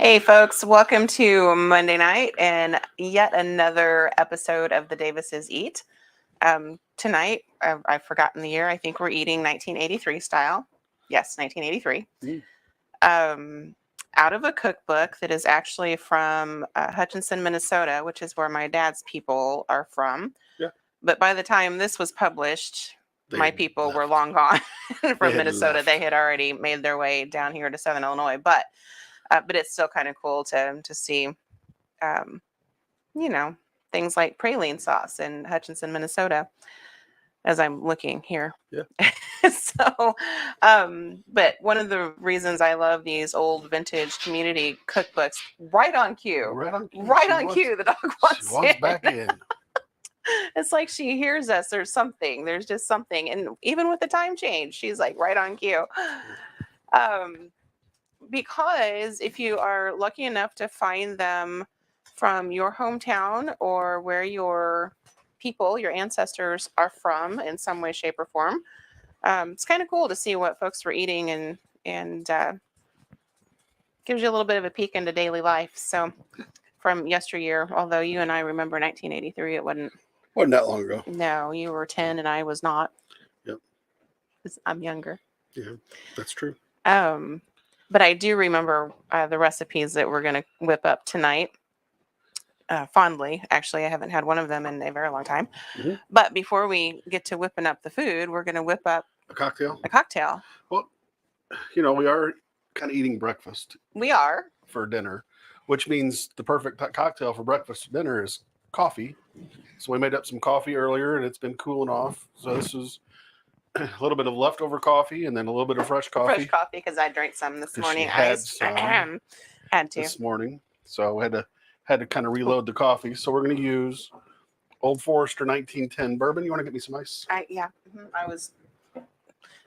Hey, folks, welcome to Monday night and yet another episode of the Davises Eat. Tonight, I've forgotten the year. I think we're eating 1983 style. Yes, 1983. Out of a cookbook that is actually from Hutchinson, Minnesota, which is where my dad's people are from. Yeah. But by the time this was published, my people were left. long gone from Minnesota. left. They had already made their way down here to Southern Illinois. But it's still kind of cool to see, you know, things like praline sauce in Hutchinson, Minnesota, as I'm looking here. Yeah. So, but one of the reasons I love these old vintage community cookbooks, right on cue. Right on cue, the dog wants back in. It's like she hears us or something. There's just something. And even with the time change, she's like right on cue. Because if you are lucky enough to find them from your hometown or where your people, your ancestors are from in some way, shape, or form, it's kind of cool to see what folks were eating and gives you a little bit of a peek into daily life. So from yesteryear, although you and I remember 1983, it wasn't that long ago. No, you were 10 and I was not. Yep. 'Cause I'm younger. Yeah, that's true. But I do remember the recipes that we're going to whip up tonight fondly. Actually, I haven't had one of them in a very long time. Mm-hmm. But before we get to whipping up the food, we're going to whip up a cocktail. Well, we are kind of eating breakfast. We are. For dinner, which means the perfect cocktail for breakfast or dinner is coffee. So we made up some coffee earlier and it's been cooling off. So this is a little bit of leftover coffee and then a little bit of fresh coffee. Fresh coffee because I drank some this morning. Had to this morning, so we had to kind of reload the coffee. So we're going to use Old Forester 1910 bourbon. You want to get me some ice? Yeah, I was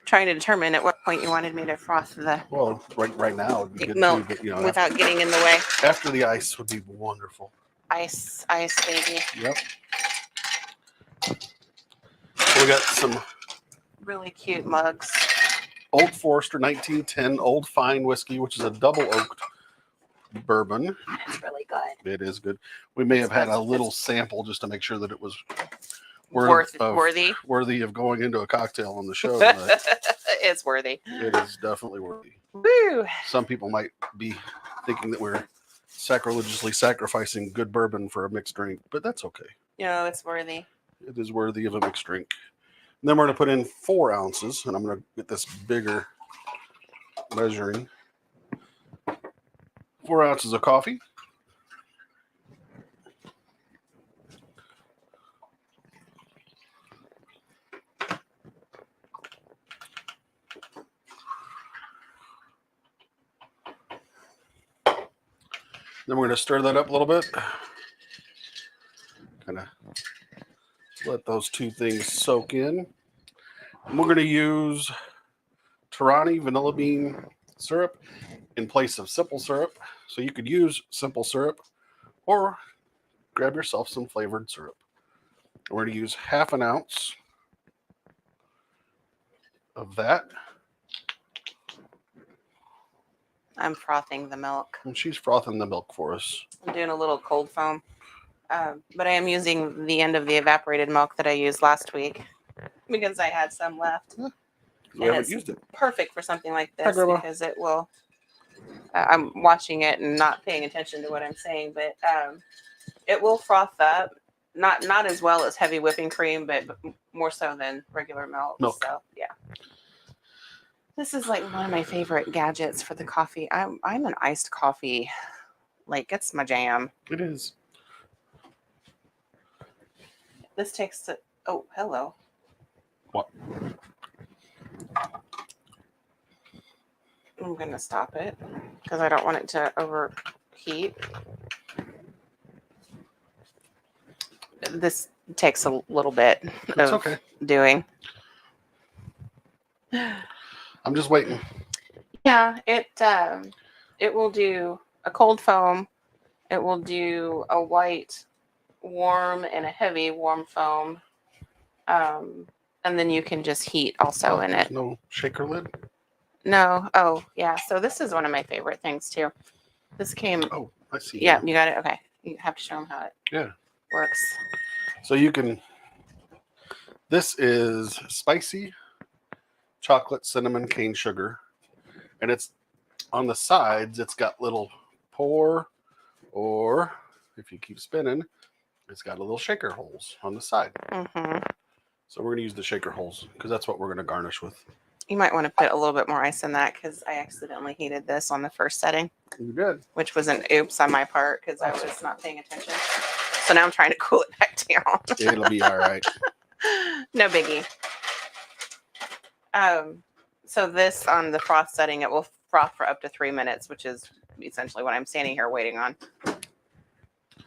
trying to determine at what point you wanted me to froth the. Well, right now would be good milk too, but, without getting in the way. After the ice would be wonderful. Ice, baby. Yep. So we got some really cute mugs. Old Forester 1910 Old Fine Whiskey, which is a double oaked bourbon. It's really good. It is good. We may have had a little sample just to make sure that it was worthy of going into a cocktail on the show tonight. It's worthy. It is definitely worthy. Woo! Some people might be thinking that we're sacrilegiously sacrificing good bourbon for a mixed drink, but that's okay. No, it's worthy. It is worthy of a mixed drink. And then we're going to put in 4 ounces, and I'm going to get this bigger measuring. 4 ounces of coffee. Then we're going to stir that up a little bit. Kind of let those two things soak in. And we're going to use Torani vanilla bean syrup in place of simple syrup. So you could use simple syrup or grab yourself some flavored syrup. We're going to use 1/2 ounce of that. I'm frothing the milk. And she's frothing the milk for us. I'm doing a little cold foam. But I am using the end of the evaporated milk that I used last week because I had some left. Yeah. We haven't used it. Perfect for something like this because it will. I'm watching it and not paying attention to what I'm saying, but it will froth up. Not as well as heavy whipping cream, but more so than regular milk. So yeah. This is like one of my favorite gadgets for the coffee. I'm an iced coffee. Like, it's my jam. It is. This takes it. Oh, hello. What? I'm going to stop it because I don't want it to overheat. This takes a little bit of doing. I'm just waiting. Yeah, it will do a cold foam. It will do a white warm and a heavy warm foam. And then you can just heat also in it. No shaker lid? No. Oh, yeah. So this is one of my favorite things too. This came. Oh, I see. Yeah, now. you got it. Okay, you have to show them how it Yeah. works. So you can. This is spicy chocolate cinnamon cane sugar, and it's on the sides. It's got little pour, or if you keep spinning, it's got a little shaker holes on the side. Mm-hmm. So we're gonna use the shaker holes because that's what we're gonna garnish with. You might want to put a little bit more ice in that because I accidentally heated this on the first setting, You did. which was an oops on my part because I was not paying attention. So now I'm trying to cool it back down. It'll be all right. No biggie. So this on the froth setting, it will froth for up to 3 minutes, which is essentially what I'm standing here waiting on.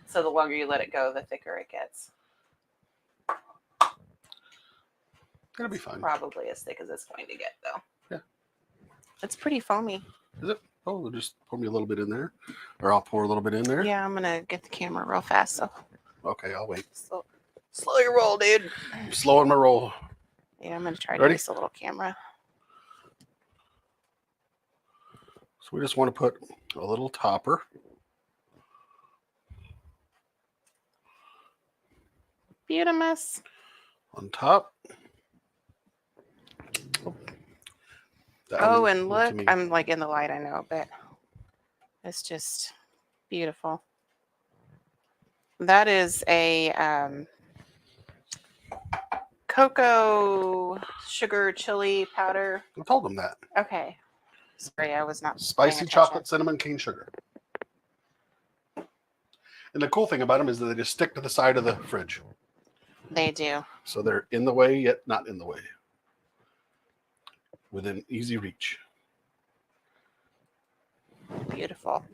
So the longer you let it go, the thicker it gets. It'll be fine. Probably as thick as it's going to get, though. Yeah. It's pretty foamy. Is it? Oh, we'll just pour me a little bit in there, or I'll pour a little bit in there. Yeah, I'm gonna get the camera real fast. So Okay, I'll wait. slow your roll, dude. I'm slowing my roll. Yeah, I'm gonna try to Ready? use a little camera. So we just want to put a little topper. Beautimus. On top. Oh, and look, I'm like in the light, I know, but it's just beautiful. That is a cocoa sugar chili powder. I told them that. Okay. Sorry, I was not. Spicy chocolate cinnamon cane sugar. And the cool thing about them is that they just stick to the side of the fridge. They do. So they're in the way, yet not in the way. Within easy reach. Beautiful.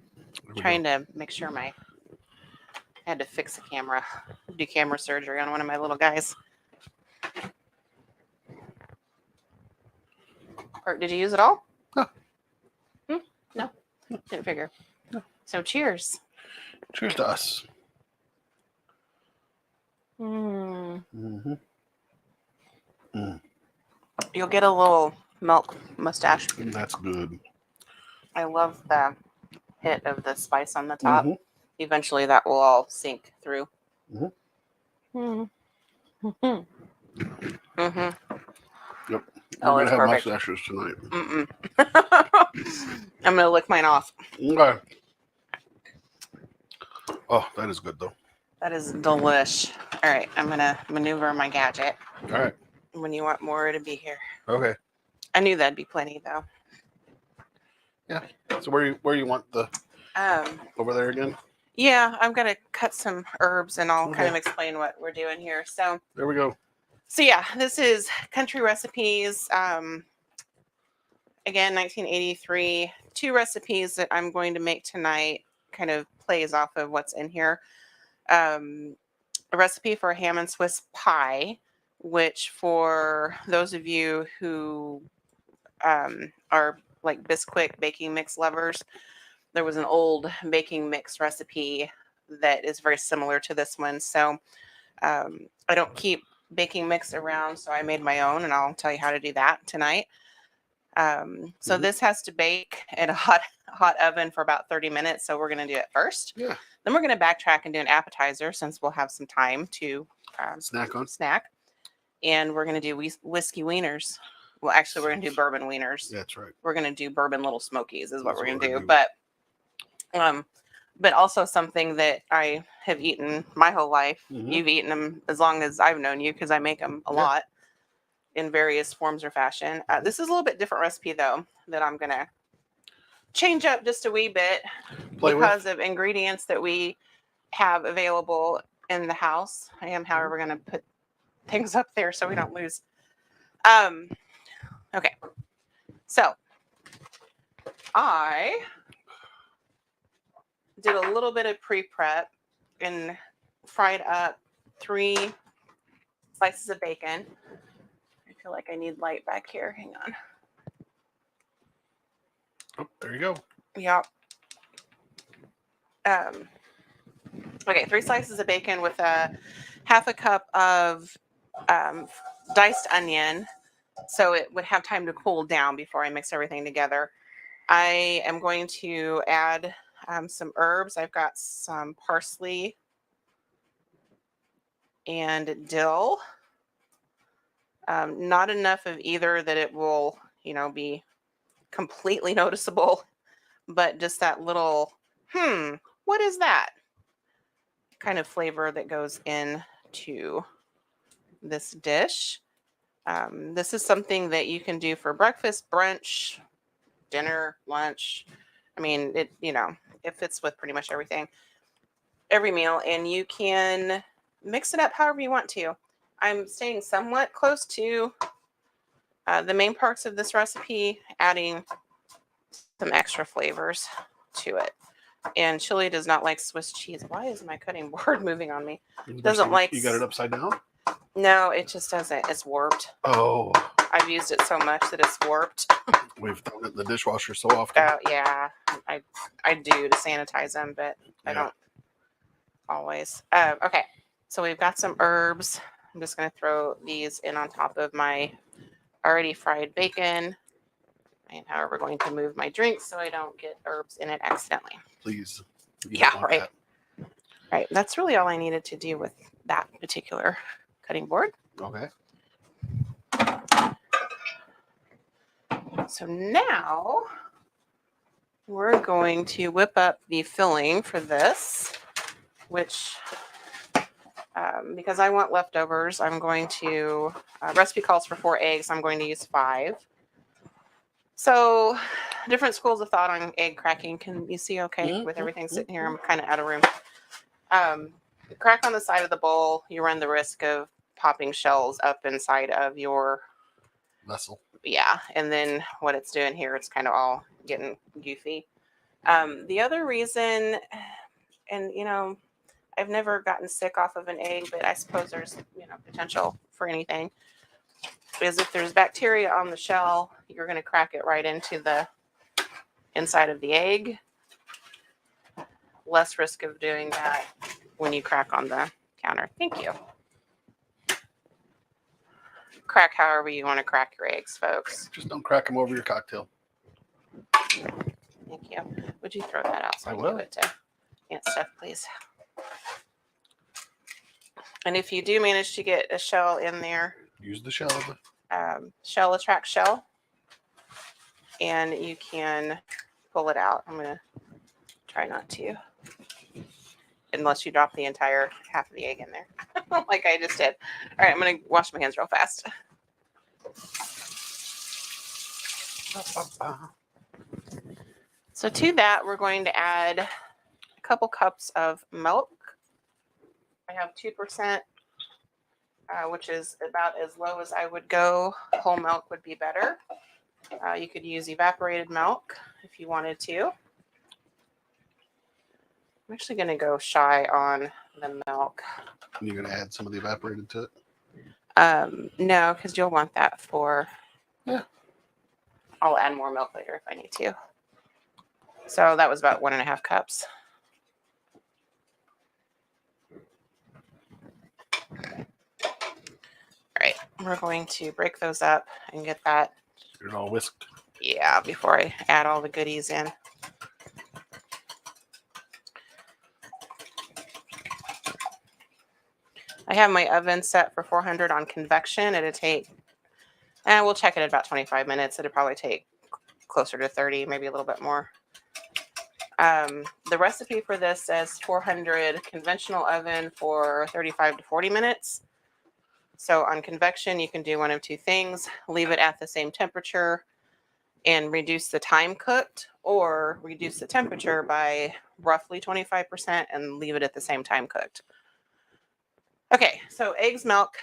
Trying to make sure I had to fix a camera, do camera surgery on one of my little guys. Or did you use it all? No. No. Didn't figure. No. So cheers. Cheers to us. Mm-hmm. You'll get a little milk mustache. That's good. I love the hit of the spice on the top. Eventually that will all sink through. Yep. Oh, We're it's gonna have perfect. mustaches tonight. I'm gonna lick mine off. Okay. Oh, that is good though. That is delish. All right, I'm gonna maneuver my gadget. All right. When you want more to be here. Okay. I knew that'd be plenty though. Yeah. So where you want the over there again? Yeah, I'm gonna cut some herbs and I'll kind of explain what we're doing here. So there we go. So yeah, this is Country Recipes. Again, 1983. 2 recipes that I'm going to make tonight kind of plays off of what's in here. A recipe for a ham and Swiss pie, which for those of you who are like Bisquick baking mix lovers, there was an old baking mix recipe that is very similar to this one. So I don't keep baking mix around, so I made my own, and I'll tell you how to do that tonight. So this has to bake in a hot oven for about 30 minutes. So we're going to do it first. Yeah. Then we're going to backtrack and do an appetizer since we'll have some time to snack. And we're going to do whiskey wieners. Well, actually, we're going to do bourbon wieners. That's right. We're going to do bourbon little smokies is what we're going to do. But also something that I have eaten my whole life. You've eaten them as long as I've known you because I make them a lot in various forms or fashion. This is a little bit different recipe, though, that I'm going to change up just a wee bit because of ingredients that we have available in the house. I am, however, going to put things up there so we don't lose. Okay. So I did a little bit of pre-prep and fried up 3 slices of bacon. I feel like I need light back here. Hang on. Oh, there you go. Yep. Okay, 3 slices of bacon with a half a cup of diced onion, so it would have time to cool down before I mix everything together. I am going to add some herbs. I've got some parsley and dill. Not enough of either that it will, be completely noticeable, but just that little, what is that kind of flavor that goes into this dish. This is something that you can do for breakfast, brunch, dinner, lunch. I mean, it fits with pretty much every meal, and you can mix it up however you want to. I'm staying somewhat close to the main parts of this recipe, adding some extra flavors to it. And chili does not like Swiss cheese. Why is my cutting board moving on me? Doesn't like. You got it upside down? No, it just doesn't. It's warped. Oh. I've used it so much that it's warped. We've thrown it in the dishwasher so often. Yeah, I do to sanitize them, but I don't always. Okay, so we've got some herbs. I'm just going to throw these in on top of my already fried bacon. And however, we're going to move my drink so I don't get herbs in it accidentally. Please. Yeah, right. That. Right. That's really all I needed to do with that particular cutting board. Okay. So now we're going to whip up the filling for this, which, because I want leftovers, I'm going to, recipe calls for 4 eggs. I'm going to use 5. So different schools of thought on egg cracking. Can you see okay with everything sitting here? I'm kind of out of room. Crack on the side of the bowl, you run the risk of popping shells up inside of your vessel. Yeah, and then what it's doing here, it's kind of all getting goofy. The other reason, and I've never gotten sick off of an egg, but I suppose there's potential for anything, is if there's bacteria on the shell, you're going to crack it right into the inside of the egg. Less risk of doing that when you crack on the counter. Thank you. Crack however you want to crack your eggs, folks. Just don't crack them over your cocktail. Thank you. Would you throw that out so I can give it to Aunt Steph, please? And if you do manage to get a shell in there, use the shell. Shell attracts shell, and you can pull it out. I'm going to try not to, unless you drop the entire half of the egg in there, like I just did. All right, I'm going to wash my hands real fast. So to that, we're going to add a couple cups of milk. I have 2%, which is about as low as I would go. Whole milk would be better. You could use evaporated milk if you wanted to. I'm actually going to go shy on the milk. You're going to add some of the evaporated to it? No, because you'll want that for... Yeah. I'll add more milk later if I need to. So that was about 1.5 cups. All right, we're going to break those up and get that. Get it all whisked. Yeah, before I add all the goodies in. I have my oven set for 400 on convection. It'll take, and we'll check it at about 25 minutes. It'll probably take closer to 30, maybe a little bit more. The recipe for this says 400 conventional oven for 35 to 40 minutes. So on convection, you can do one of two things. Leave it at the same temperature and reduce the time cooked, or reduce the temperature by roughly 25% and leave it at the same time cooked. Okay, so eggs, milk.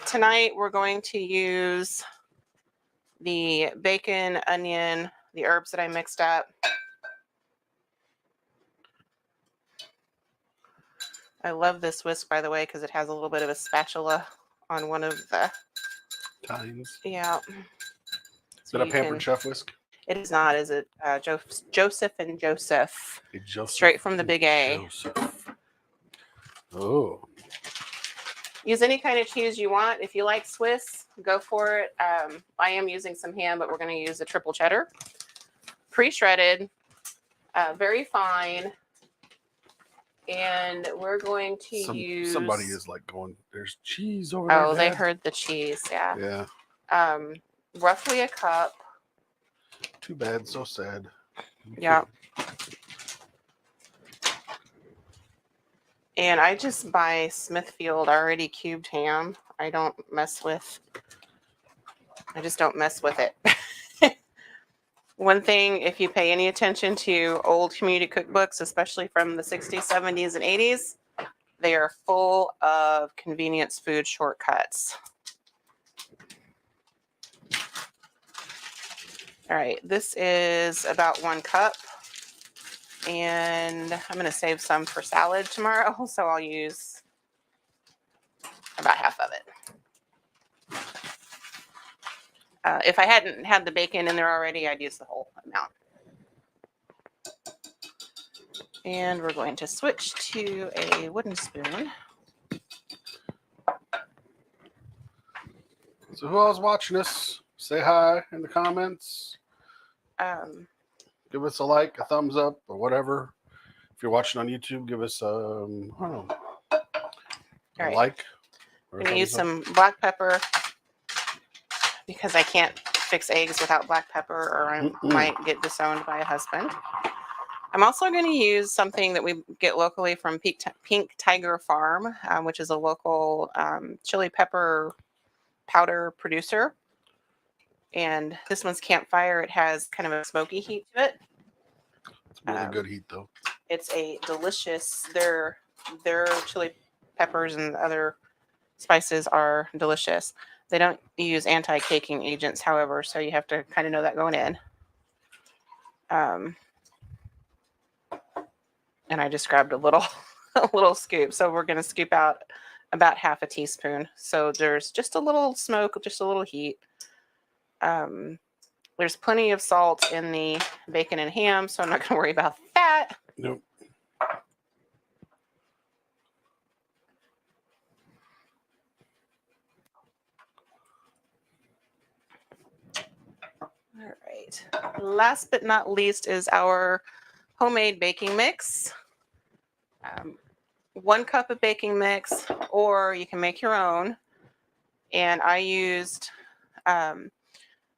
Tonight we're going to use the bacon, onion, the herbs that I mixed up. I love this whisk, by the way, because it has a little bit of a spatula on one of the tines. Yeah. Is that a Pampered Chef whisk? It is not. Is it Joseph and Joseph? Joseph Straight from the big A. Joseph. Oh. Use any kind of cheese you want. If you like Swiss, go for it. I am using some ham, but we're going to use a triple cheddar. Pre-shredded. very fine. And we're going to use... Somebody is like going, there's cheese over there. Oh, they Dad. heard the cheese, yeah. Yeah. Roughly a cup. Too bad, so sad. Yeah. And I just buy Smithfield already cubed ham. I just don't mess with it. One thing, if you pay any attention to old community cookbooks, especially from the 60s, 70s, and 80s, they are full of convenience food shortcuts. All right, this is about 1 cup. And I'm going to save some for salad tomorrow, so I'll use about half of it. If I hadn't had the bacon in there already, I'd use the whole amount. And we're going to switch to a wooden spoon. So who else watching us? Say hi in the comments. Give us a like, a thumbs up, or whatever. If you're watching on YouTube, give us a right. like. I'm going to use some black pepper because I can't fix eggs without black pepper, or I might get disowned by a husband. I'm also going to use something that we get locally from Pink Tiger Farm, which is a local chili pepper powder producer. And this one's Campfire. It has kind of a smoky heat to it. It's really good heat, though. It's a delicious, their chili peppers and other spices are delicious. They don't use anti-caking agents, however, so you have to kind of know that going in. And I just grabbed a little scoop. So we're going to scoop out about half a teaspoon. So there's just a little smoke, just a little heat. There's plenty of salt in the bacon and ham, so I'm not going to worry about that. Nope. All right. Last but not least is our homemade baking mix. 1 cup of baking mix, or you can make your own. And I used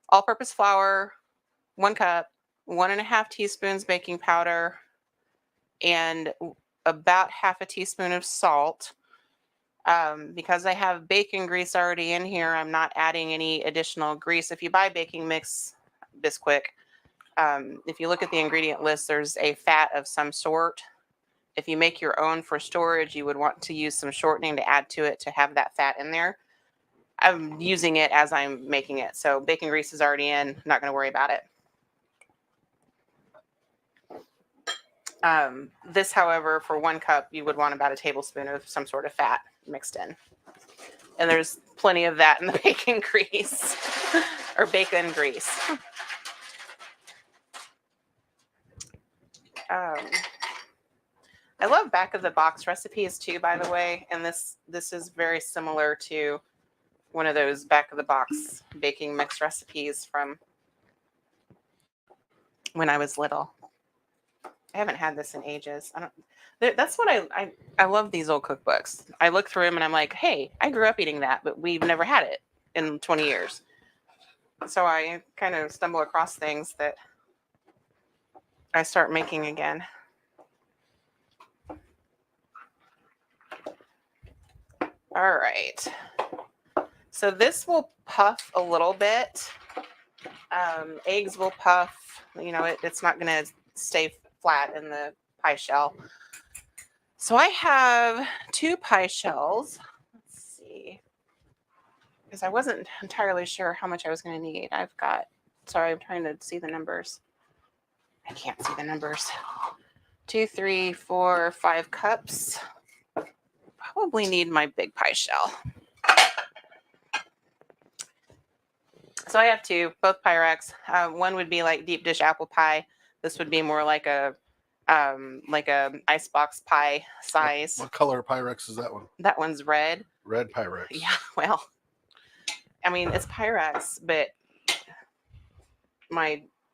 all-purpose flour, 1 cup, 1.5 teaspoons baking powder, and about half a teaspoon of salt. Because I have bacon grease already in here, I'm not adding any additional grease. If you buy baking mix, Bisquick, if you look at the ingredient list, there's a fat of some sort. If you make your own for storage, you would want to use some shortening to add to it to have that fat in there. I'm using it as I'm making it. So bacon grease is already in. Not going to worry about it. This, however, for 1 cup, you would want about a tablespoon of some sort of fat mixed in. And there's plenty of that in the bacon grease or bacon grease. I love back of the box recipes too, by the way. And this is very similar to one of those back of the box baking mix recipes from when I was little. I haven't had this in ages. That's what I love these old cookbooks. I look through them and I'm like, hey, I grew up eating that, but we've never had it in 20 years. So I kind of stumble across things that I start making again. All right. So this will puff a little bit. Eggs will puff. You know, it's not going to stay flat in the pie shell. So I have 2 pie shells. Let's see. Because I wasn't entirely sure how much I was going to need. Sorry, I'm trying to see the numbers. I can't see the numbers. 2, 3, 4, 5 cups. Probably need my big pie shell. So I have 2, both Pyrex. One would be like deep dish apple pie. This would be more like a icebox pie size. What color Pyrex is that one? That one's red. Red Pyrex. Yeah, well, I mean, it's Pyrex, but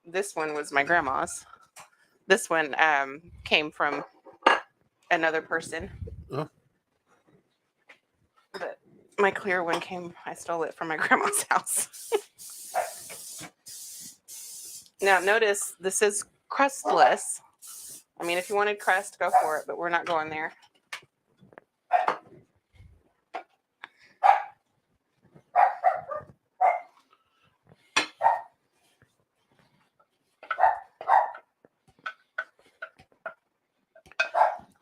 this one was my grandma's. This one came from another person. Huh? But my clear one I stole it from my grandma's house. Now, notice this is crustless. I mean, if you wanted crust, go for it, but we're not going there.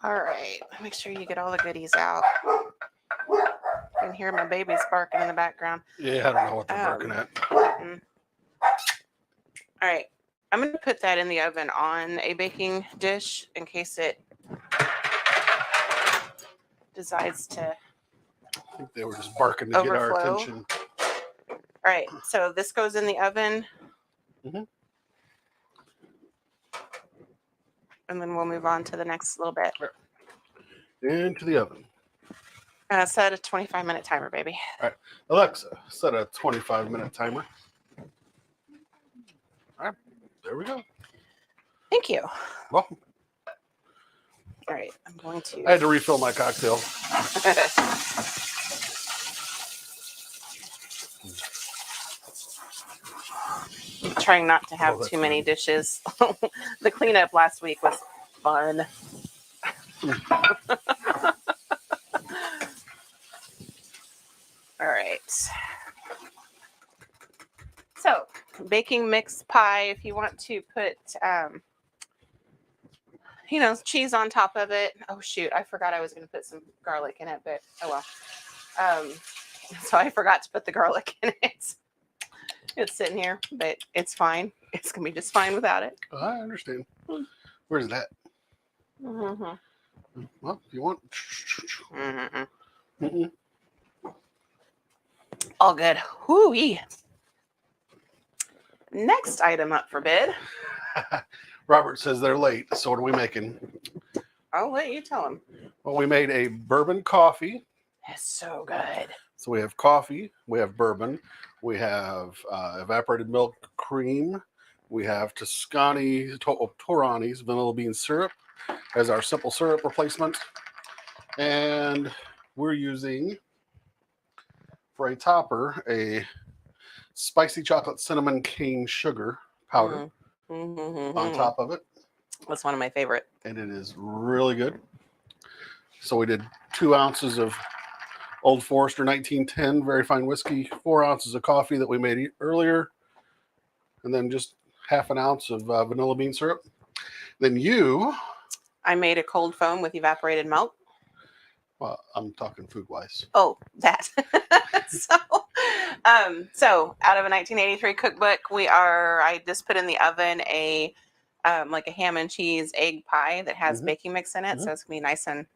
All right, make sure you get all the goodies out. You can hear my babies barking in the background. Yeah, I don't know what they're barking at. All right, I'm going to put that in the oven on a baking dish in case it decides to I think they were just barking to get our overflow. attention. All right, so this goes in the oven. Mhm. And then we'll move on to the next little bit. Into the oven. Set a 25-minute timer, baby. All right, Alexa, set a 25-minute timer. All right, there we go. Thank you. Welcome. All right, I'm going to. I had to refill my cocktail. Trying not to have too many dishes. The cleanup last week was fun. All right. So, baking mix pie, if you want to put, cheese on top of it. Oh, shoot. I forgot I was going to put some garlic in it, but oh well. So I forgot to put the garlic in it. It's sitting here, but it's fine. It's going to be just fine without it. I understand. Where's that? Mm-hmm. Well, if you want. Mm-hmm. Mm-mm. All good. Hoo-wee. Next item up for bid. Robert says they're late, so what are we making? I'll let you tell him. Well, we made a bourbon coffee. It's so good. So we have coffee, we have bourbon, we have evaporated milk cream, we have Torani's vanilla bean syrup as our simple syrup replacement, and we're using, for a topper, a spicy chocolate cinnamon cane sugar powder on top of it. That's one of my favorite. And it is really good. So we did 2 ounces of Old Forester 1910 very fine whiskey, 4 ounces of coffee that we made earlier, and then just half an ounce of vanilla bean syrup. Then I made a cold foam with evaporated milk. Well, I'm talking food wise. Oh, that. So out of a 1983 cookbook, I just put in the oven a ham and cheese egg pie that has baking mix in it. So it's gonna be nice and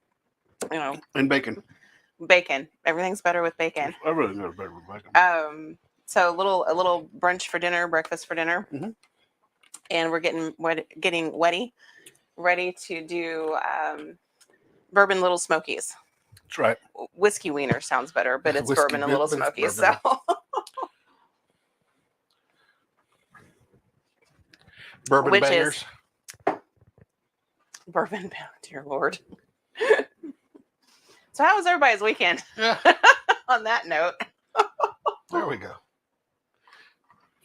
And bacon. Bacon. Everything's better with bacon. Everything's better with bacon. So a little brunch for dinner, breakfast for dinner, and we're getting ready to do bourbon little smokies. That's right. Whiskey wiener sounds better, but it's bourbon and little smokies. So bourbon which bangers. Is bourbon, dear Lord. So how was everybody's weekend? Yeah. On that note. There we go.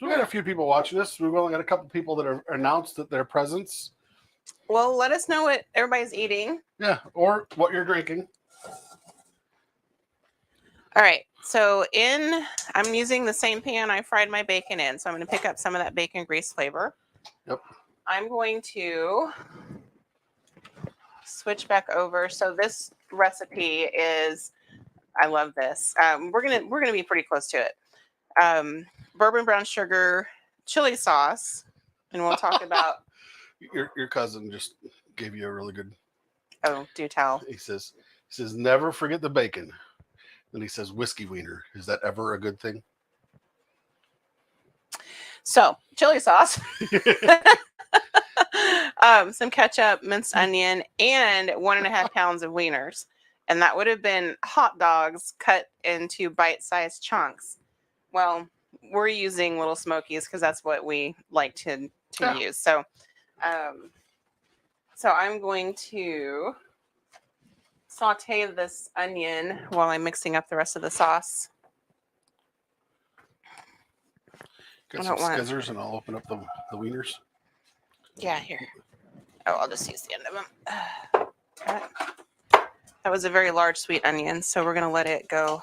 So we got a few people watching this. We've only got a couple people that are announced that their presence. Well, let us know what everybody's eating. Yeah, or what you're drinking. All right. So I'm using the same pan I fried my bacon in. So I'm going to pick up some of that bacon grease flavor. Yep. I'm going to switch back over. So this recipe is, I love this. We're gonna be pretty close to it. Bourbon brown sugar, chili sauce, and we'll talk about. Your cousin just gave you a really good. Oh, do tell. He says never forget the bacon. Then he says whiskey wiener. Is that ever a good thing? So chili sauce. Some ketchup, minced onion, and 1.5 pounds of wieners. And that would have been hot dogs cut into bite-sized chunks. Well, we're using little smokies because that's what we like to use. So So I'm going to saute this onion while I'm mixing up the rest of the sauce. Get I some don't want- scissors and I'll open up the wieners. Yeah, here. Oh, I'll just use the end of them. That was a very large sweet onion, so we're going to let it go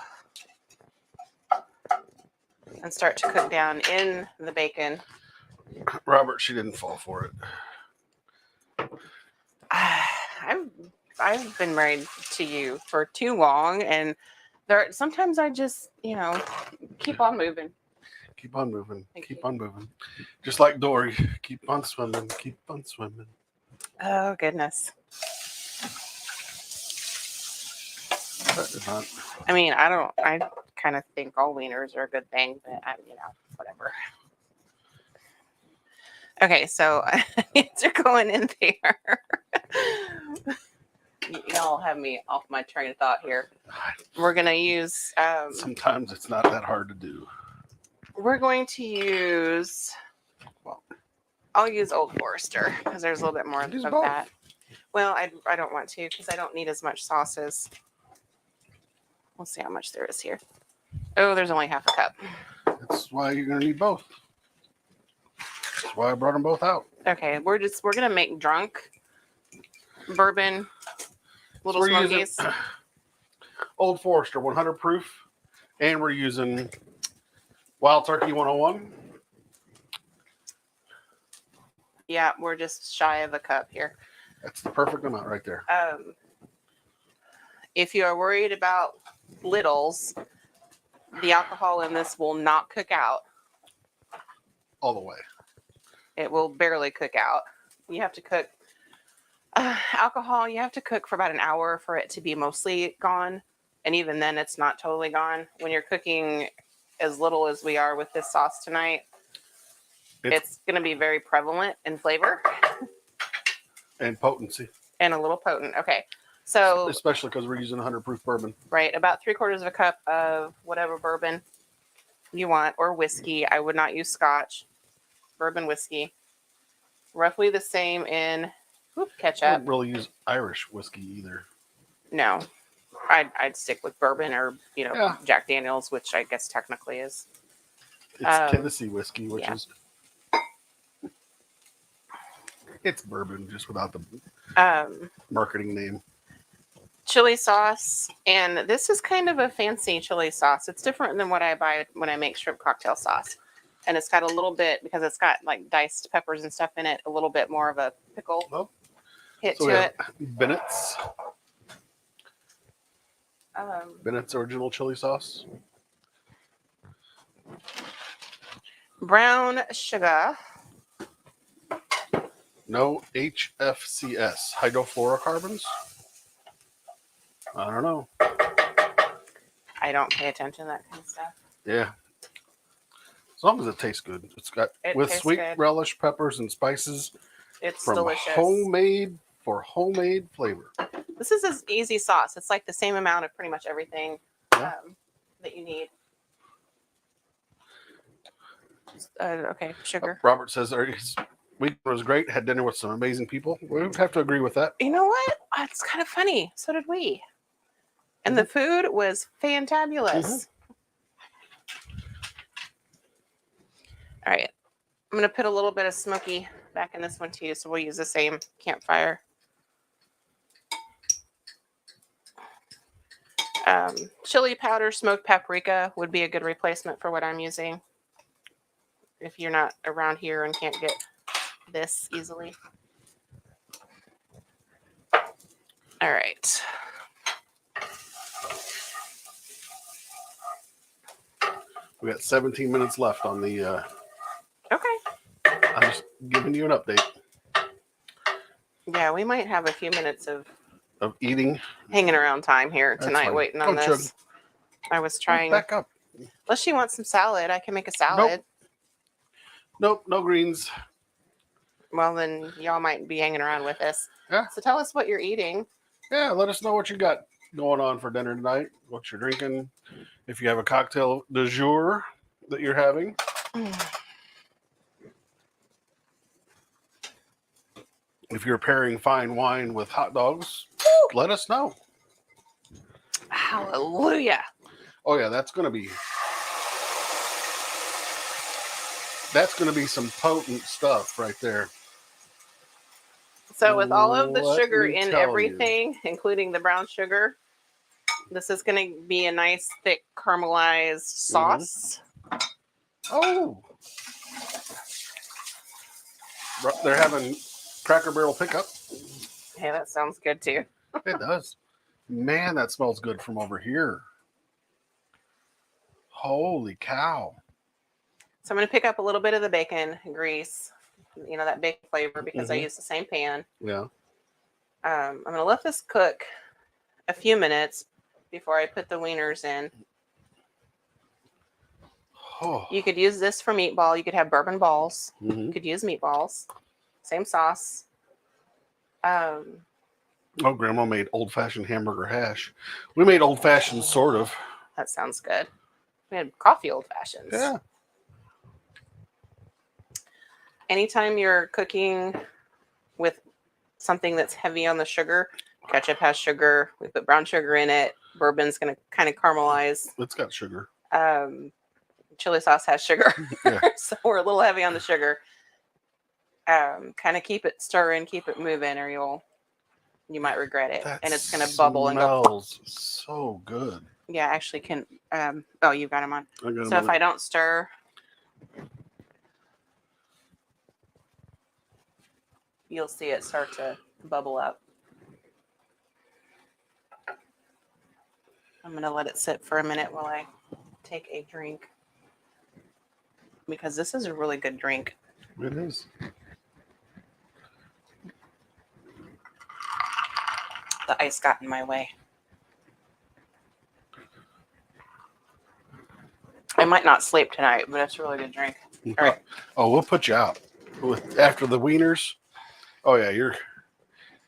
and start to cook down in the bacon. Robert, she didn't fall for it. I've been married to you for too long, and sometimes I just, keep on moving. Keep on moving. Thank Keep you. on moving. Just like Dory. Keep on swimming. Keep on swimming. Oh, goodness. That did not. I mean, I kind of think all wieners are a good thing, but whatever. Okay, so onions are going in there. Y'all have me off my train of thought here. We're going to use... Sometimes it's not that hard to do. We're going to use... Well, I'll use Old Forester because there's a little bit more of Use both. that. Well, I don't want to because I don't need as much sauces. We'll see how much there is here. Oh, there's only half a cup. That's why you're going to need both. That's why I brought them both out. Okay, we're going to make drunk bourbon little So we're smokies. using Old Forester 100 proof, and we're using Wild Turkey 101. Yeah, we're just shy of a cup here. That's the perfect amount right there. If you are worried about littles, the alcohol in this will not cook out. All the way. It will barely cook out. You have to cook alcohol. You have to cook for about an hour for it to be mostly gone. And even then, it's not totally gone. When you're cooking as little as we are with this sauce tonight, it's going to be very prevalent in flavor. And potency. And a little potent. Okay. So, especially because we're using 100 proof bourbon. Right. About 3/4 of a cup of whatever bourbon you want, or whiskey. I would not use Scotch. Bourbon whiskey. Roughly the same in I ketchup. wouldn't really use Irish whiskey either. No. I'd stick with bourbon or, Yeah. Jack Daniels, which I guess technically is. It's Tennessee whiskey, which yeah. is... It's bourbon, just without the marketing name. Chili sauce. And this is kind of a fancy chili sauce. It's different than what I buy when I make shrimp cocktail sauce. And it's got a little bit, because it's got like diced peppers and stuff in it, a little bit more of a pickle hit So to it. Bennett's. Bennett's original chili sauce. Brown sugar. No HFCS. Hydrofluorocarbons? I don't know. I don't pay attention to that kind of stuff. Yeah. As long as it tastes good. It's got with sweet good. relish, peppers, and spices. It's from delicious. Homemade flavor. This is an easy sauce. It's like the same amount of pretty much everything that you need. Okay, sugar. Robert says his weekend was great. Had dinner with some amazing people. We have to agree with that. You know what? It's kind of funny. So did we. And the food was fantabulous. All right. I'm going to put a little bit of smoky back in this one too. So we'll use the same campfire. Chili powder, smoked paprika would be a good replacement for what I'm using. If you're not around here and can't get this easily. All right. We got 17 minutes left on the... Okay. I'm just giving you an update. Yeah, we might have a few minutes of eating. Hanging around time here tonight waiting on this. I was trying... Back up. Unless you want some salad, I can make a salad. Nope, no greens. Well, then y'all might be hanging around with us. Yeah. So tell us what you're eating. Yeah, let us know what you got going on for dinner tonight, what you're drinking, if you have a cocktail du jour that you're having. If you're pairing fine wine with hot dogs, let us know. Hallelujah. Oh yeah, that's gonna be some potent stuff right there. So with all of the Let sugar me in tell everything, including the brown sugar, this is going to be a nice thick caramelized sauce. Oh, they're having Cracker Barrel pickup. Hey, that sounds good too. It does. Man, that smells good from over here. Holy cow. So I'm going to pick up a little bit of the bacon grease, you know, that bacon flavor, because I use the same pan. Yeah. I'm going to let this cook a few minutes before I put the wieners in. Oh. You could use this for meatball. You could have bourbon balls. Mm-hmm. You could use meatballs. Same sauce. Oh, Grandma made old-fashioned hamburger hash. We made old-fashioned, sort of. That sounds good. We had coffee old fashions. Yeah. Anytime you're cooking with something that's heavy on the sugar, ketchup has sugar. We put brown sugar in it. Bourbon's going to kind of caramelize. It's got sugar. Chili sauce has sugar. Yeah. So we're a little heavy on the sugar. Kind of keep it stirring, keep it moving, or you might regret it. And it's going to bubble and go. Smells so good. Yeah, I actually can. Oh, you've got them on. So if I don't stir, you'll see it start to bubble up. I'm going to let it sit for a minute while I take a drink, because this is a really good drink. It is. The ice got in my way. I might not sleep tonight, but it's a really good drink. All right. Oh, we'll put you out after the wieners. Oh yeah, you're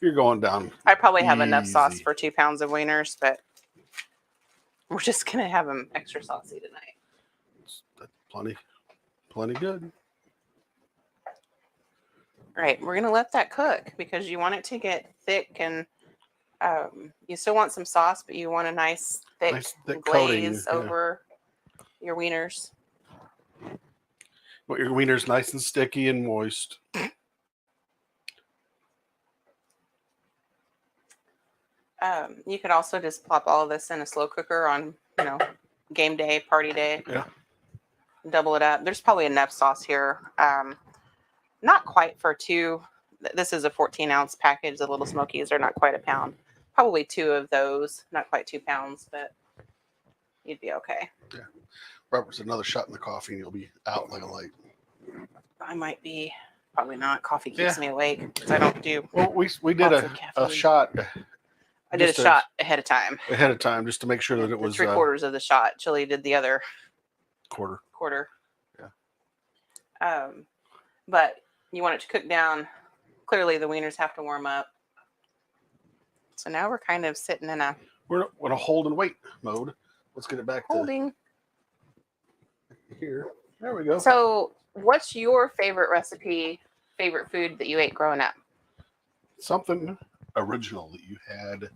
going down. I probably have enough easy. sauce for 2 pounds of wieners, but we're just gonna have them extra saucy tonight. Plenty good. Right, we're gonna let that cook because you want it to get thick, and you still want some sauce, but you want a nice thick glaze over your wieners. Want your wieners nice and sticky and moist. You could also just plop all of this in a slow cooker on, game day, party day. Yeah. Double it up. There's probably enough sauce here. Not quite for 2. This is a 14-ounce package. The little smokies are not quite a pound. Probably 2 of those. Not quite 2 pounds, but you'd be okay. Yeah. Robert's another shot in the coffee and you'll be out like a light. I might be. Probably not. Coffee keeps me awake because I don't do. Well, we did a shot. I did a shot ahead of time. Just to make sure that it was 3/4 of the shot. Chili did the other quarter. Yeah. But you want it to cook down. Clearly, the wieners have to warm up. So now we're kind of sitting in a hold and wait mode. Let's get it back holding to here. There we go. So, what's your favorite recipe, favorite food that you ate growing up? Something original that you had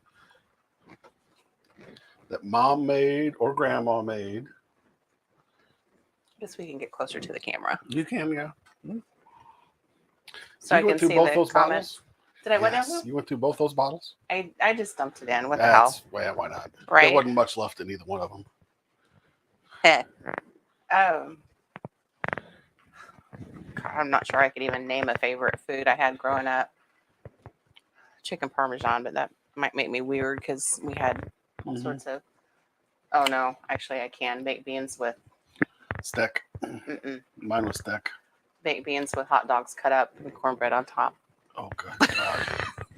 that mom made or grandma made. I guess we can get closer to the camera. You can, yeah. Mm-hmm. So I can see both the those comments. Bottles? Did I wet down? You went through both those bottles? I just dumped it in. What the hell? Well, why not? Right. There wasn't much left in either one of them. I'm not sure I could even name a favorite food I had growing up. Chicken Parmesan, but that might make me weird because we had all sorts of. Oh no, actually I can. Baked beans with steak. Mine was steak. Baked beans with hot dogs cut up and cornbread on top. Oh good God.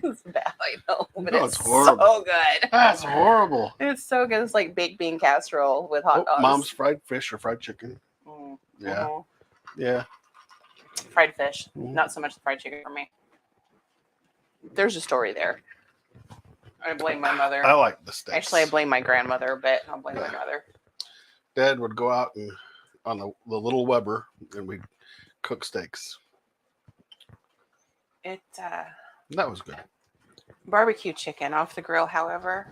It's bad, I know, but No, it's horrible. so good. That's horrible. It's so good. It's like baked bean casserole with hot dogs. Mom's fried fish or fried chicken. Yeah. Mm-hmm. Yeah. Fried fish. Not so much the fried chicken for me. There's a story there. I blame my mother. I like the steaks. Actually, I blame my grandmother, but I'll blame my mother. Dad would go out and on the little Weber and we'd cook steaks. That was good. Barbecue chicken off the grill, however,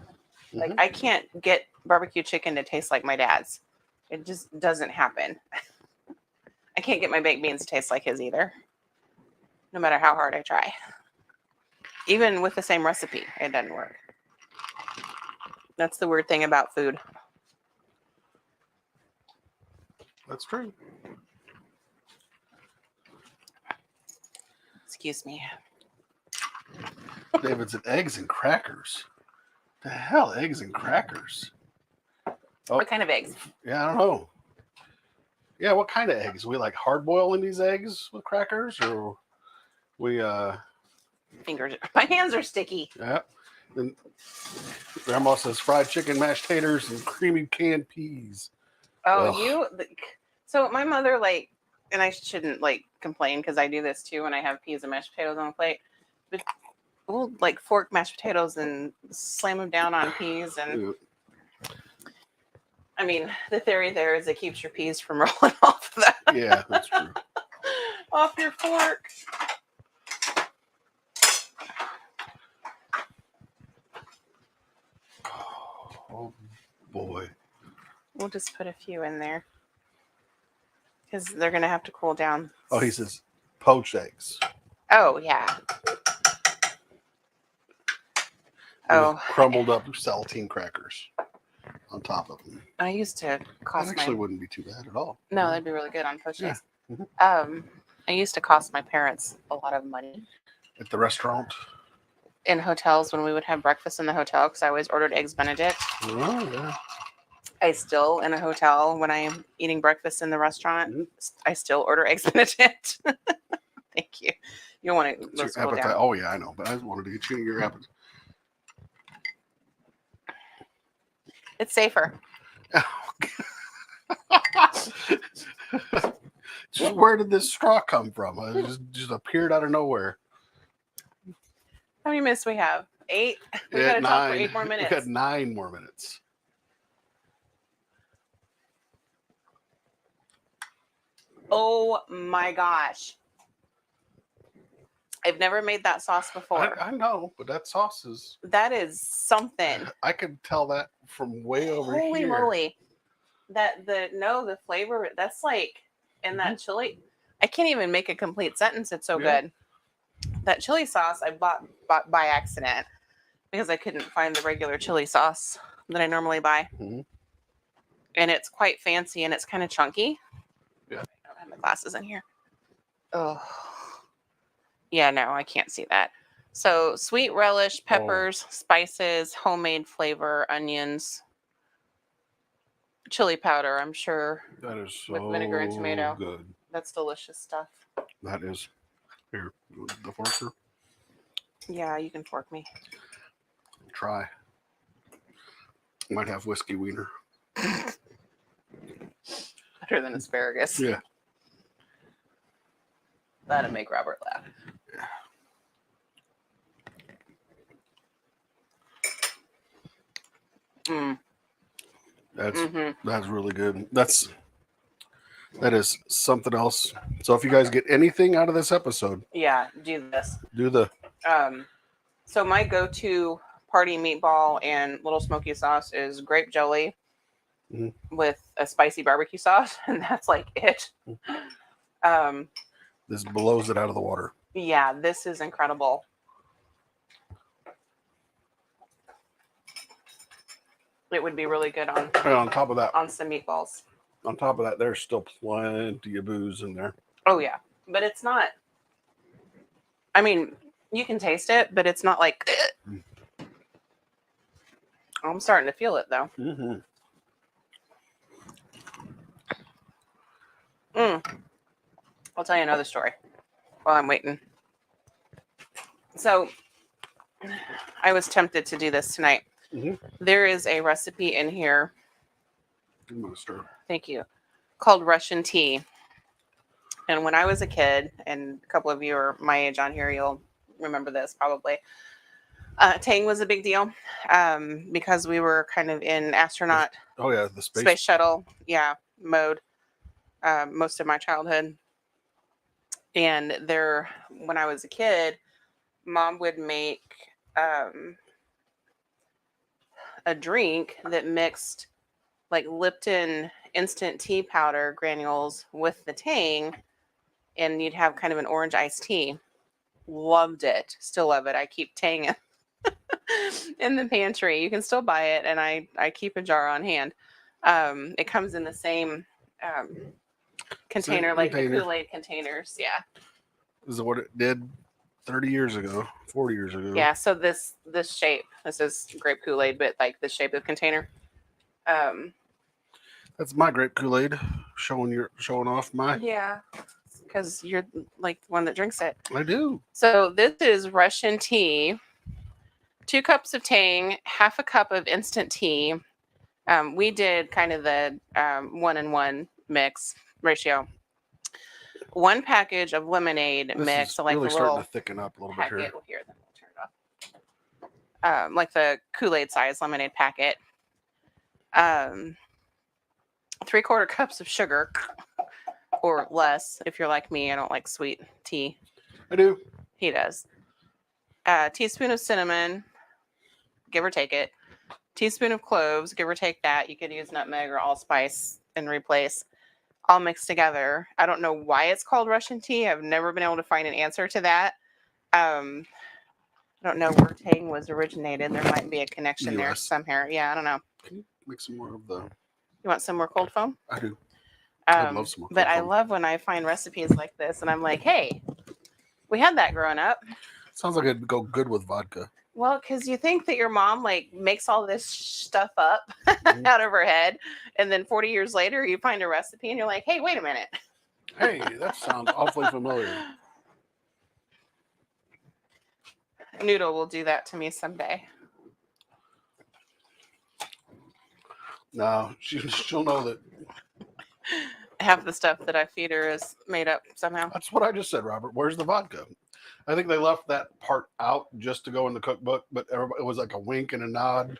like Mhm. I can't get barbecue chicken to taste like my dad's. It just doesn't happen. I can't get my baked beans to taste like his either, no matter how hard I try. Even with the same recipe, it doesn't work. That's the weird thing about food. That's true. Excuse me. David said eggs and crackers. The hell, eggs and crackers? Oh, What kind of eggs? yeah, I don't know. Yeah, what kind of eggs? We like hard boiling these eggs with crackers, or we Fingers. My hands are sticky. yeah. Then Grandma says fried chicken, mashed taters, and creamy canned peas. Oh, Ugh. So my mother, like, and I shouldn't like complain because I do this too when I have peas and mashed potatoes on the plate. But we'll like fork mashed potatoes and slam them down on peas. And I mean, the theory there is it keeps your peas from rolling off Yeah, that's true. off your fork. Oh boy. We'll just put a few in there because they're gonna have to cool down. Oh, he says poached eggs. Oh yeah. With crumbled up saltine crackers on top of them. I used to cost That actually wouldn't be too bad at all. No, that'd be really good on poached eggs. Mhm. I used to cost my parents a lot of money At the restaurant. in hotels when we would have breakfast in the hotel because I always ordered eggs Benedict. Oh, yeah. I still, in a hotel, when I'm eating breakfast in the restaurant, Mhm. I still order eggs Benedict. Thank you. You don't want to It's your appetite. Oh, yeah, I know. But I just wanted to get you your appetite. It's safer. Just where did this straw come from? It just appeared out of nowhere. How many minutes do we have? 8? We Yeah, gotta talk for 8 more minutes. We got 9 more minutes. Oh my gosh. I've never made that sauce before. I know, but that sauce is... That is something. I could tell that from way over here. Holy moly. The flavor, that's like, and that chili, I can't even make a complete sentence. It's so good. That chili sauce I bought by accident because I couldn't find the regular chili sauce that I normally buy. Mm-hmm. And it's quite fancy and it's kind of chunky. Yeah. I don't have my glasses in here. Oh. Yeah, no, I can't see that. So sweet relish, peppers, spices, homemade flavor, onions, chili powder, I'm sure. That is so with vinegar and tomato. good. That's delicious stuff. That is. Here, the forker. Yeah, you can fork me. Try. Might have whiskey wiener. Better than asparagus. Yeah. That'd make Robert laugh. Yeah. That's really good. That is something else. So if you guys get anything out of this episode, yeah, do this. Do the So my go-to party meatball and little smoky sauce is grape jelly with a spicy barbecue sauce, and that's like it. This blows it out of the water. Yeah, this is incredible. It would be really good on. And on top of that, on some meatballs. On top of that, there's still plenty of booze in there. Oh yeah, but it's not. I mean, you can taste it, but it's not like. I'm starting to feel it though. I'll tell you another story while I'm waiting. So, I was tempted to do this tonight. There is a recipe in here. I'm gonna stir. Thank you. Called Russian tea. And when I was a kid, and a couple of you are my age on here, you'll remember this probably. Tang was a big deal because we were kind of in astronaut. Oh yeah, the space shuttle, mode. Most of my childhood. And when I was a kid, Mom would make a drink that mixed like Lipton instant tea powder granules with the Tang, and you'd have kind of an orange iced tea. Loved it. Still love it. I keep Tang in the pantry. You can still buy it, and I keep a jar on hand. It comes in the same container, like the Kool-Aid containers. Yeah. This is what it did 30 years ago, 40 years ago. Yeah. So this shape, this is grape Kool-Aid, but like the shape of container. That's my grape Kool-Aid. Showing off my. Yeah. Because you're like the one that drinks it. I do. So this is Russian tea. 2 cups of Tang, half a cup of instant tea. We did kind of the 1-in-1 mix ratio. 1 package of lemonade This mix. Is so like really the starting little to thicken up a little packet. bit here. Here, then we'll turn it off. Like the Kool-Aid size lemonade packet. 3/4 cups of sugar, or less if you're like me. I don't like sweet tea. I do. He does. Teaspoon of cinnamon, give or take it. Teaspoon of cloves, give or take that. You could use nutmeg or allspice and replace. All mixed together. I don't know why it's called Russian tea. I've never been able to find an answer to that. I don't know where Tang was originated. There might be a connection there somewhere. Yeah, I don't know. Can you make some more of the... You want some more cold foam? I do. I'd love some more cold but I foam. love when I find recipes like this and I'm like, hey, we had that growing up. Sounds like it'd go good with vodka. Well, because you think that your mom like makes all this stuff up out of her head, and then 40 years later you find a recipe and you're like, hey, wait a minute. Hey, that sounds awfully familiar. Noodle will do that to me someday. No, she'll know that. Half the stuff that I feed her is made up somehow. That's what I just said, Robert. Where's the vodka? I think they left that part out just to go in the cookbook, but it was like a wink and a nod.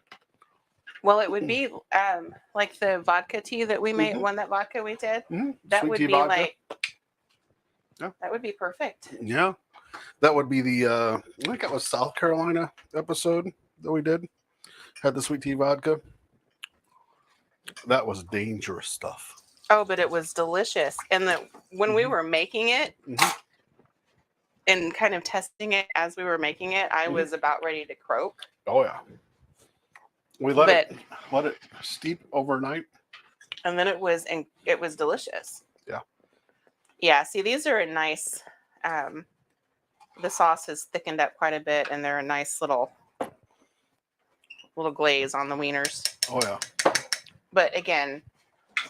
Well, it would be like the vodka tea that we made, one that vodka we did. That Sweet would tea be vodka. like, yeah. That would be perfect. Yeah. That would be the, I think it was South Carolina episode that we did. Had the sweet tea vodka. That was dangerous stuff. Oh, but it was delicious. And when we were making it and kind of testing it as we were making it, I was about ready to croak. Oh, yeah. We let it steep overnight. And then it was delicious. Yeah. Yeah. See, these are a nice, the sauce has thickened up quite a bit and they're a nice little glaze on the wieners. Oh, yeah. But again,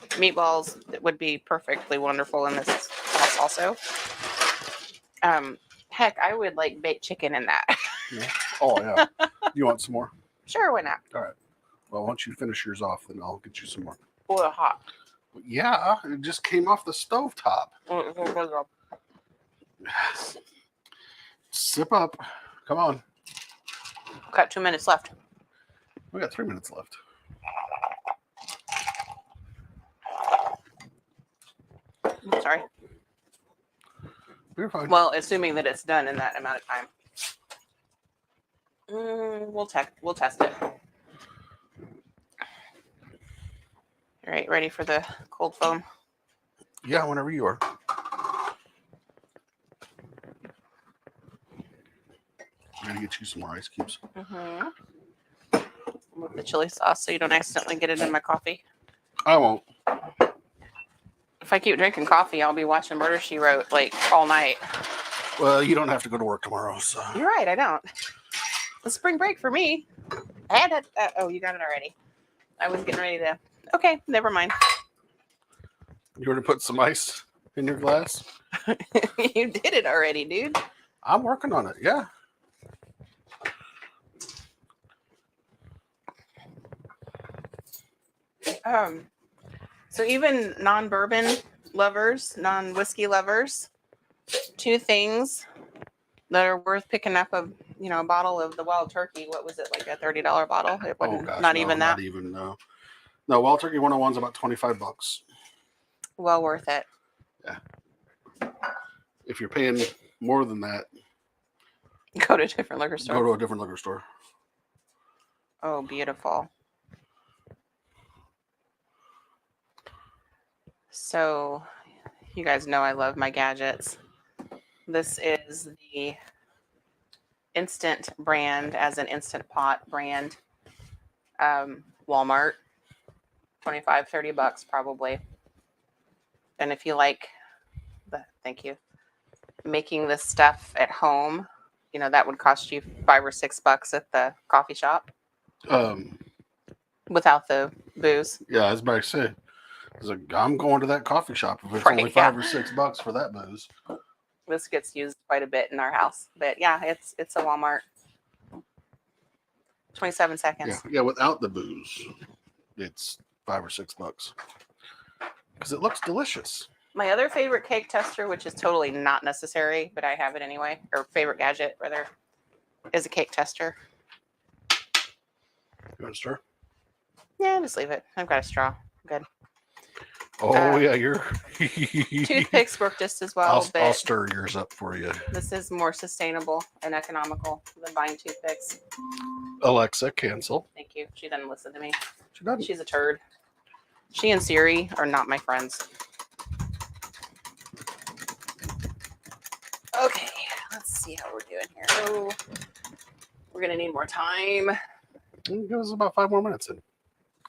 meatballs would be perfectly wonderful in this sauce also. Heck, I would like baked chicken in that. Yeah. Oh, yeah. You want some more? Sure, why not? All right. Well, once you finish yours off, then I'll get you some more. Boil hot. Yeah, it just came off the stovetop. Sip up. Come on. Got 2 minutes left. We got 3 minutes left. Sorry. You're fine. Well, assuming that it's done in that amount of time. We'll test it. All right, ready for the cold foam? Yeah, whenever you are. I'm gonna get you some more ice cubes. With the chili sauce so you don't accidentally get it in my coffee. I won't. If I keep drinking coffee, I'll be watching Murder, She Wrote like all night. Well, you don't have to go to work tomorrow, so. You're right, I don't. It's spring break for me. I had that. Oh, you got it already. I was getting ready to. Okay, never mind. You want to put some ice in your glass? You did it already, dude. I'm working on it, yeah. So even non-bourbon lovers, non-whiskey lovers, 2 things that are worth picking up a bottle of the Wild Turkey. What was it, like a $30 bottle? It wasn't, not even that. Not even, no. No, Wild Turkey 101's about $25. Well worth it. Yeah. If you're paying more than that. Go to a different liquor Go store. to a different liquor store. Oh, beautiful. So, you guys know I love my gadgets. This is the Instant brand, as an Instant Pot brand. Walmart, 25, $30 probably. And if you like thank you, making this stuff at home, you know, that would cost you $5 or $6 at the coffee shop without the booze. Yeah, I was about to say, I'm going to that coffee shop if it's Right, only $5 or $6 for that booze. This gets used quite a bit in our house, but yeah, it's a Walmart. 27 seconds. Yeah, without the booze, it's $5 or $6 because it looks delicious. My other favorite cake tester, which is totally not necessary, but I have it anyway, or favorite gadget rather, is a cake tester. You want to stir? Yeah, just leave it. I've got a straw. Good. Oh yeah, you're. Toothpicks work just as well, but I'll stir yours up for you. this is more sustainable and economical than buying toothpicks. Alexa, cancel. Thank you. She doesn't listen to me. She doesn't. She's a turd. She and Siri are not my friends. Okay, let's see how we're doing here. Oh, we're gonna need more time. Give us about 5 more minutes in.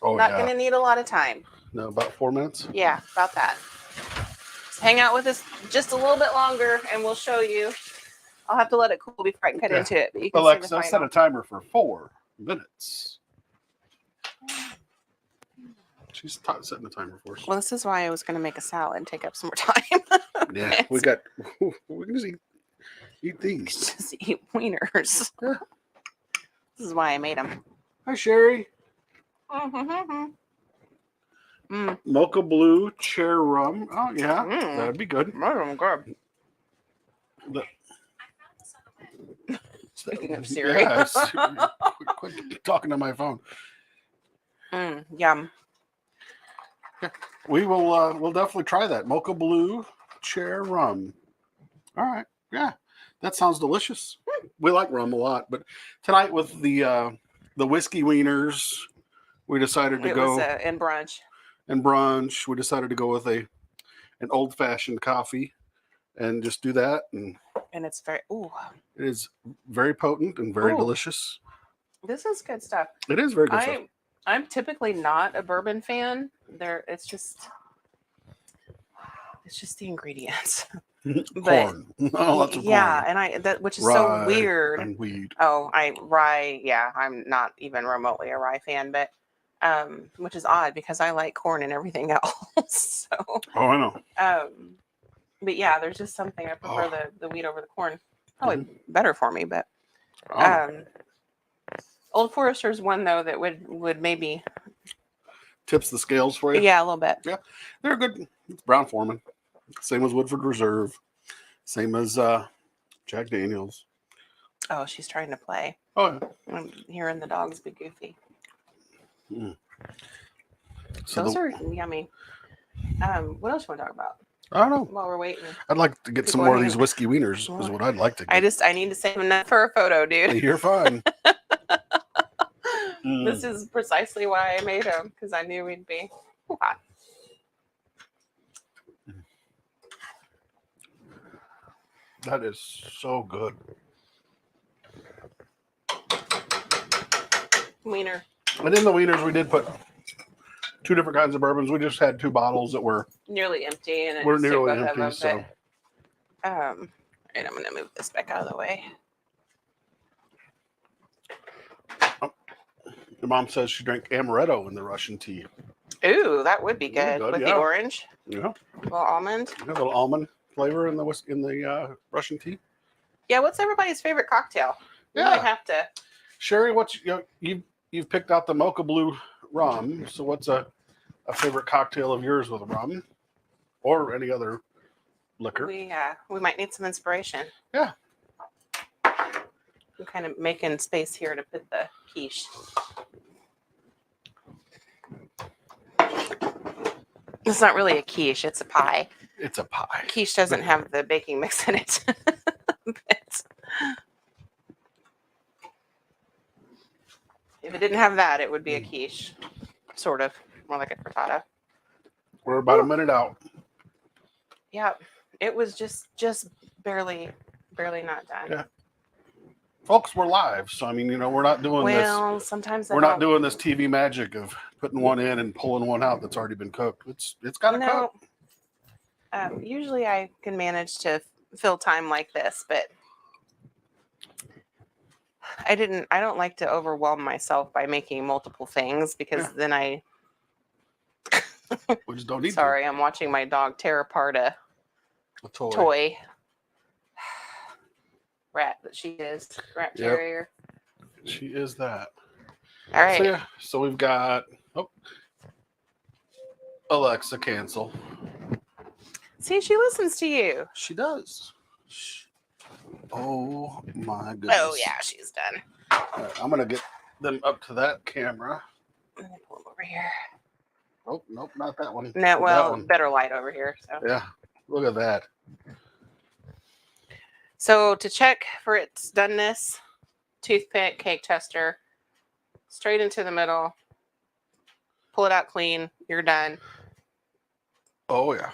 Oh Not yeah. gonna need a lot of time. No, about 4 minutes. Yeah, about that. Just hang out with us just a little bit longer, and we'll show you. I'll have to let it cool before I can cut into it. But you can see the Alexa, final. set a timer for 4 minutes. She's setting a timer for us. Well, this is why I was going to make a salad and take up some more time. Yeah, we can just eat these. Just eat wieners. Yeah. This is why I made them. Hi, Sherry. Mm. Mocha blue chair rum. Oh yeah, Mm. that'd be good. Good. The- Speaking of Siri. Yeah, quit talking to my phone. Yum. We will. We'll definitely try that mocha blue chair rum. All right. Yeah, that sounds delicious. We like rum a lot, but tonight with the whiskey wieners, we decided to It go was in brunch. and brunch. We decided to go with an old fashioned coffee and just do that. And it's very, it is very potent and very Ooh. delicious. This is good stuff. It is very good stuff. I'm typically not a bourbon fan. It's just the ingredients. Corn. Oh, lots of corn. Yeah, and which is Rye so weird. and weed. Oh, rye. Yeah, I'm not even remotely a rye fan, but which is odd because I like corn and everything else. So. Oh, I know. But yeah, there's just something I prefer the wheat over the corn. Probably better for me, but Old Forester's one though that would maybe tips the scales for you. Yeah, a little bit. Yeah, they're good. It's Brown Foreman. Same as Woodford Reserve. Same as Jack Daniels. Oh, she's trying to play. Oh, yeah. I'm hearing the dogs be goofy. Mm. Those are yummy. What else you want to talk about? I don't know. While we're waiting. I'd like to get some more of these whiskey wieners is what I'd like to get. I need to save enough for a photo, dude. You're fine. This is precisely why I made them, because I knew we'd be hot. That is so good. Wiener. And in the wieners, we did put 2 different kinds of bourbons. We just had 2 bottles that were nearly empty, and we're nearly empty. So, right, I'm gonna move this back out of the way. your mom says she drank amaretto in the Russian tea. Ooh, that would be good, with the orange. Yeah, little almond. A little almond flavor in the Russian tea. Yeah, what's everybody's favorite cocktail? Yeah, I have to. Sherry, you've picked out the mocha blue rum. So what's a favorite cocktail of yours with rum, or any other liquor? We might need some inspiration. Yeah. I'm kind of making space here to put the quiche. It's not really a quiche, it's a pie. It's a pie. Quiche doesn't have the baking mix in it. If it didn't have that, it would be a quiche, sort of, more like a frittata. We're about a Woo. minute out. Yeah, it was just barely not done. Yeah. Folks, we're live, so I mean, we're not doing Well, sometimes we're not doing this TV magic of putting one in and pulling one out that's already been cooked. It's got to cook. Usually I can manage to fill time like this, but I don't like to overwhelm myself by making multiple things because then We just don't need sorry, I'm watching my dog tear apart a toy. Rat that she is. Rat terrier. She is that. All right. So we've got Alexa, cancel. See, she listens to you. She does. Oh my goodness. Oh yeah, she's done. All right, I'm gonna get them up to that camera. I'm gonna pull them over here. Oh nope, not that one. No, well, better light over here. So. Yeah, look at that. So to check for its doneness, toothpick, cake tester, straight into the middle. Pull it out clean. You're done. Oh yeah.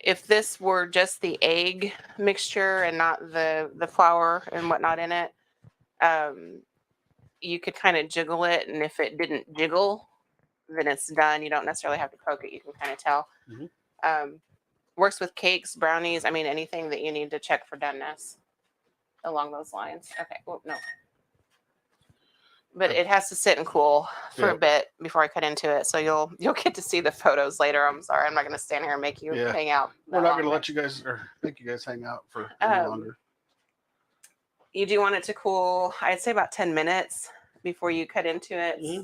If this were just the egg mixture and not the flour and whatnot in it, you could kind of jiggle it, and if it didn't jiggle, then it's done. You don't necessarily have to poke it. You can kind of tell. Mm-hmm. Works with cakes, brownies. I mean, anything that you need to check for doneness along those lines. Okay. Well, no. But it has to sit and cool for a bit before I cut into it. So you'll get to see the photos later. I'm sorry. I'm not going to stand here and make you hang out. We're not going to let you guys or make you guys hang out for any longer. You do want it to cool, I'd say about 10 minutes before you cut into it. Mm-hmm.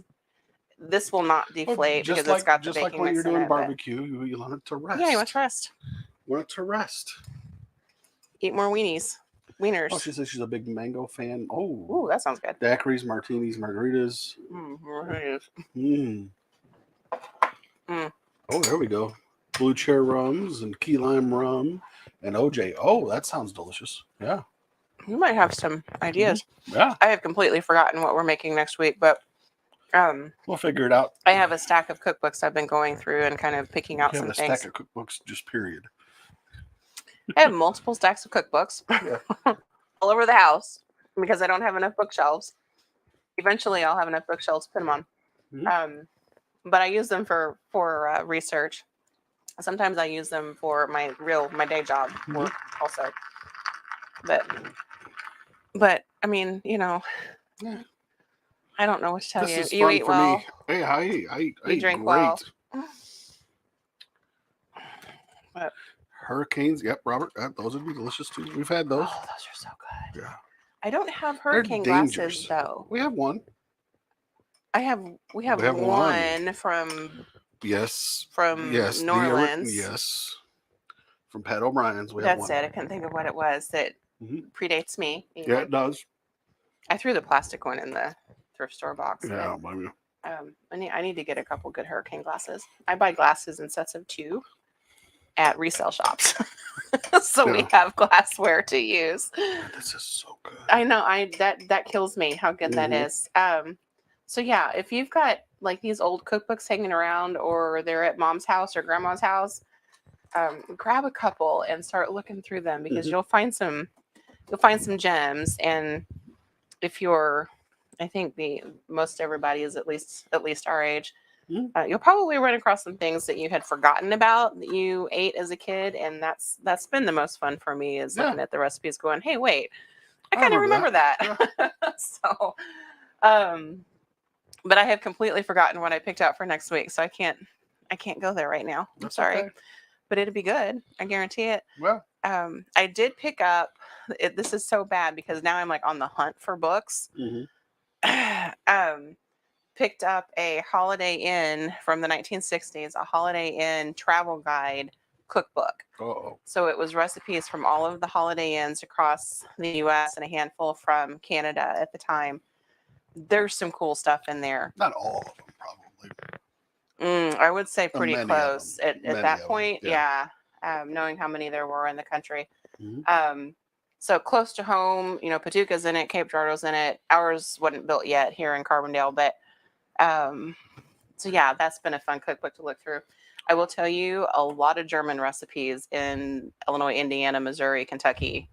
This will not deflate because it's got the baking mix in it. Just like when you're doing barbecue, you want it to rest. Yeah, you want it to rest. You want it to rest. Eat more wieners. Oh, she says she's a big mango fan. Oh. Ooh, that sounds good. Daiquiris, martinis, margaritas. Margaritas. Oh, there we go. Blue cherry rums and key lime rum and OJ. Oh, that sounds delicious. Yeah. You might have some ideas. Mm-hmm. Yeah. I have completely forgotten what we're making next week, but we'll figure it out. I have a stack of cookbooks I've been going through and kind of picking out some things. A stack of cookbooks, just period. I have multiple stacks of cookbooks all over the house because I don't have enough bookshelves. Eventually, I'll have enough bookshelves to put them on. Mm-hmm. But I use them for research. Sometimes I use them for my day job work also. But I mean, I don't know what to tell you. You eat well. Me. Hey, I you drink great. Well. But hurricanes, yep, Robert. Those would be delicious too. We've had those. Oh, those are so good. Yeah. I don't have hurricane glasses though. We have one. We have one from. Yes. From New Orleans. Yes. From Pat O'Brien's. We have one. That's it. I couldn't think of what it was that predates me. Yeah, it does. I threw the plastic one in the thrift store box. Yeah, I don't blame you. I need to get a couple good hurricane glasses. I buy glasses in sets of 2 at resale shops. So we have glassware to use. This is so good. I know. That kills me how good that is. So yeah, if you've got like these old cookbooks hanging around or they're at mom's house or grandma's house, grab a couple and start looking through them because you'll find some gems. And if you're, I think most everybody is at least our age, you'll probably run across some things that you had forgotten about that you ate as a kid, and that's been the most fun for me is looking at the recipes, going, "Hey, wait, I kind of remember that." Yeah. So, but I have completely forgotten what I picked out for next week, so I can't go there right now. I'm sorry. Okay. But it'll be good. I guarantee it. Well, I did pick up. This is so bad because now I'm like on the hunt for books. Picked up a Holiday Inn from the 1960s, a Holiday Inn travel guide cookbook. Uh-oh. So it was recipes from all of the Holiday Inns across the U.S. and a handful from Canada at the time. There's some cool stuff in there. Not all of them, probably. I would say pretty close at that point. Yeah. Knowing how many there were in the country. So close to home, Paducah's in it, Cape Girardeau's in it. Ours wasn't built yet here in Carbondale, but so yeah, that's been a fun cookbook to look through. I will tell you a lot of German recipes in Illinois, Indiana, Missouri, Kentucky,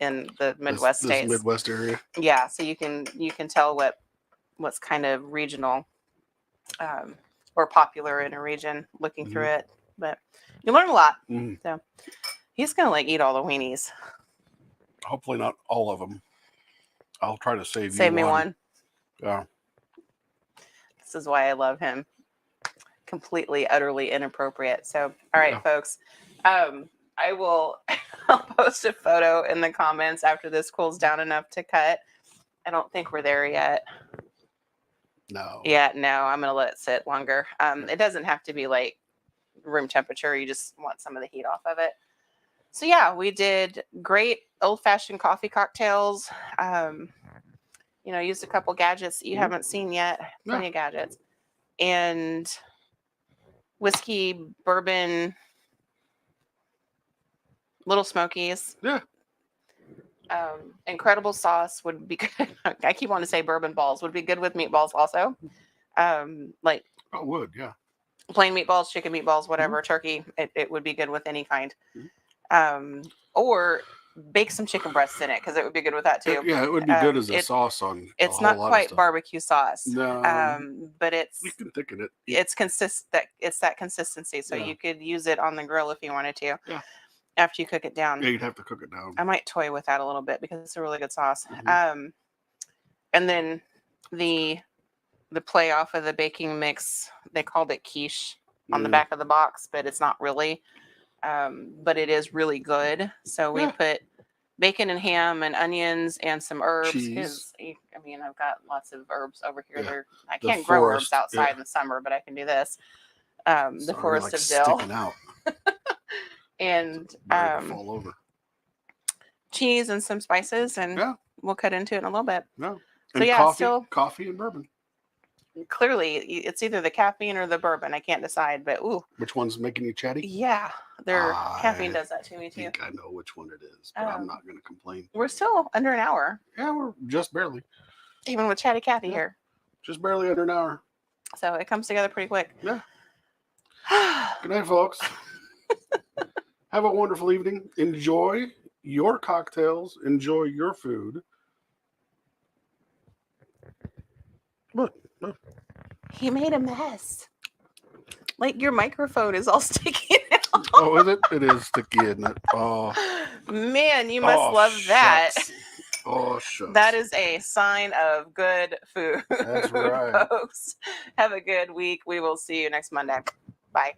in the Midwest This states. Midwest area. Yeah, so you can tell what's kind of regional or popular in a region looking through it. But you learn a lot. So he's gonna eat all the weenies. Hopefully not all of them. I'll try to save me one. Yeah. This is why I love him. Completely, utterly inappropriate. So, all right, folks. I will I'll post a photo in the comments after this cools down enough to cut. I don't think we're there yet. No. Yeah, no, I'm going to let it sit longer. It doesn't have to be room temperature. You just want some of the heat off of it. So yeah, we did great old-fashioned coffee cocktails. Used a couple gadgets that you haven't seen yet. Plenty of gadgets. And whiskey, bourbon, little smokies. Yeah. Incredible sauce would be good. I keep wanting to say bourbon balls would be good with meatballs also. Oh, would, yeah. Plain meatballs, chicken meatballs, whatever, turkey. It would be good with any kind. Or bake some chicken breasts in it because it would be good with that too. Yeah, it would be good as a sauce on. It's not quite barbecue sauce. No. But you can thicken it. It's It's that consistency, so you could use it on the grill if you wanted to. Yeah. After you cook it down. Yeah, you'd have to cook it down. I might toy with that a little bit because it's a really good sauce. And then the play off of the baking mix, they called it quiche on the back of the box, but it's not really. But it is really good. So we put bacon and ham and onions and some herbs. Because I've got lots of herbs over here. I can't grow herbs outside in the summer, but I can do this. The forest of dill. Sticking out. And fall over. Cheese and some spices, and we'll cut into it in a little bit. No. And so coffee and bourbon. Clearly, it's either the caffeine or the bourbon. I can't decide, but which one's making you chatty? Yeah, caffeine does that to me too. I know which one it is, but I'm not going to complain. We're still under an hour. Yeah, we're just barely. Even with Chatty Cathy here. Just barely under an hour. So it comes together pretty quick. Yeah. Good night, folks. Have a wonderful evening. Enjoy your cocktails. Enjoy your food. Look. He made a mess. Your microphone is all sticking out. Oh, is it? It is sticky, isn't it? Oh. Man, you must love that. Oh, shucks. That is a sign of good food. That's right. Folks, have a good week. We will see you next Monday. Bye.